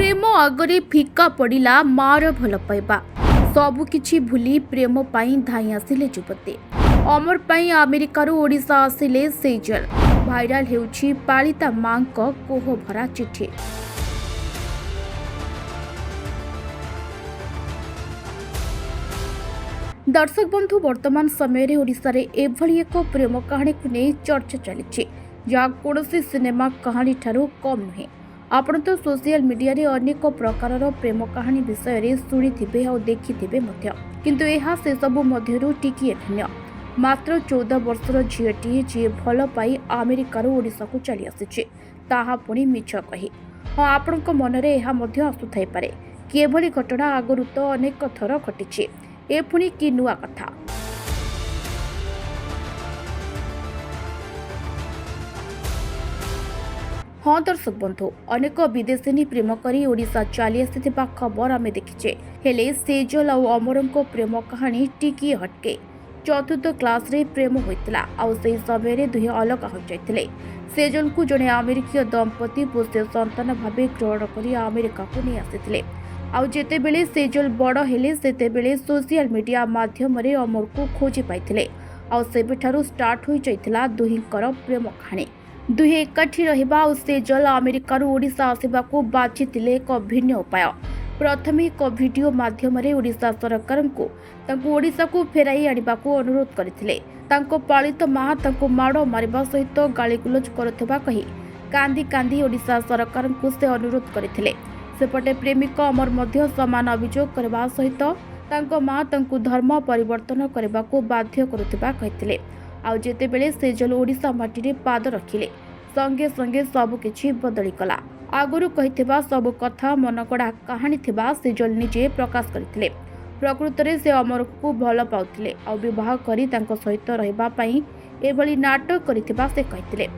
प्रेम आगरे फिका पड़ा मार भल पाइबा सबुकिछि भूली प्रेम पाई धाई आसिले युवती अमर पाई अमेरिकार ओडिशा आसिले सेजल भाइराल हेउछि पालिता मां को कोह भरा चिठी। दर्शक बंधु वर्तमान समय रे ओडिशा रे एभली एक प्रेम कहानी को नहीं चर्चा चली जहाँ कौन सिनेमा कहानी ठारू कम नुहे। आपण तो सोशल मीडिया रे अनेक प्रकार प्रेम कहानी विषय रे शुणिथिबे और देखिथिबे मध्य, किंतु एहा से सबु मध्यरु टिकिए भिन्न। मात्र 14 वर्षर झीटी जी भल पाई अमेरिकार ओडिशा को चली आसी ताहा पुणी मिछ कही। हाँ, आपणक मनरे एहा मध्य आसुथाई पारे कि एभली घटना आगरु तो अनेक थर घटिछि, ए पुणी कि नुआ कथा। हाँ दर्शक बंधु, अनेक विदेशिनी प्रेम करी ओडिशा चली आसिथिबा खबर आमे देखिचे, हेले सेजल और अमरंको प्रेम कहानी टिकी हटके। चतुर्थ क्लास रे प्रेम होइतला आउ सेही समय रे दुहे अलग हो जाइतिले। सेजल को जने अमेरिकीय दंपति पोषे संतान भाबे ग्रहण करी अमेरिका को नहीं आसिथिले। आउ जेते बेले सेजल बड़ हेले सेते बेले सोशल मीडिया माध्यम रे अमर को खोजी पाइथिले। आउ सेबेठारु स्टार्ट होई जाइतिला दुहिंकर प्रेम कहानी। दुहे एकाठी रहिबा और सेजल अमेरिकार ओडिशा आसिबा को बाछिथिले एक भिन्न उपाय। प्रथमे एक वीडियो माध्यम रे ओडिशा सरकार को तांको ओडिशा को फेराई आनिबा को अनुरोध करथिले। तांको पालित मां तांको माड़ मारिबा सहित गालीगुलज करथबा कही कांदी कांदी ओडिशा सरकार को से अनुरोध करथिले। सेपटे प्रेमिक अमर मध्य समान अभियोग करबा सहित तांको मां तांको धर्म परिवर्तन करबा को बाध्य करुथबा कहिथिले। आउ जेते बेले सेजल ओडिशा माटी रे पाद रखिले संगे संगे सब किछि बदली कला। आगुरु कहिथिबा सब कथा मनकड़ा कहानी थिबा सेजल निजे प्रकाश करथिले। प्रकृत रे से अमर को भल पाउथिले आउ विवाह करी तांको सहित रहबा पई एभली नाटक करिथिबा से कहिथिले।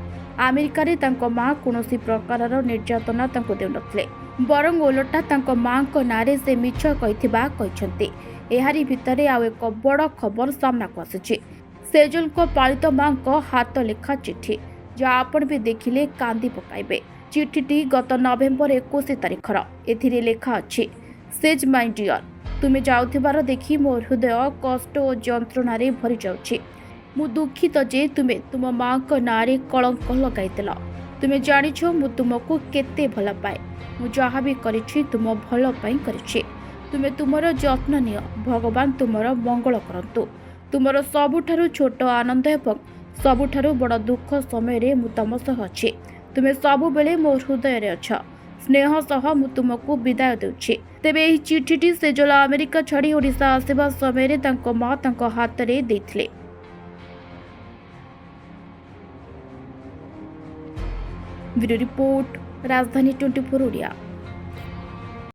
अमेरिका रे तांको मां कोनोसी प्रकारर निर्यातना तांको देउनथिले, बरंग ओलटा तांको मां को नारे से मिछ कहिथिबा कहिसंती। एहारी भितरे आउ एक बड़ खबर सामना को आसीछि। सेजल को पालित मां को हाथ लेखा चिठी, जहाँ आपण भी देखिले कांदी पकाइबे। चिठीटी गत नवेम्बर 21 तारिखर। एथिरे लेखा अछि, सेज माय डियर, तुमे जाउथिबार देखि मोर हृदय कष्ट और जंत्रणा रे भरी जाउछि। मु दुखित जे तुमे तुम मां को नारे कलंक लगाइतिल। तुमे जानिछो मु तुमको केते भल पाए। मु जहाँ भी करिछि तुम भल पई करिछि। तुमे तुमर जत्न नियो, भगवान तुमर मंगल करंतु। तुमर सबुठारु छोट आनंद एवं सबुठारु बड़ दुख समय रे मु तम सह अछि। तुमे सबु बेले मो हृदय रे अछ। स्नेह सह मु तुमको विदाय देउछि। तेबे एही चिठीटी सेजल अमेरिका छाड़ी ओडिशा आसिबा समय रे तांको मां तांको हाथ रे देथिले। वीडियो रिपोर्ट, राजधानी 24 ओडिया।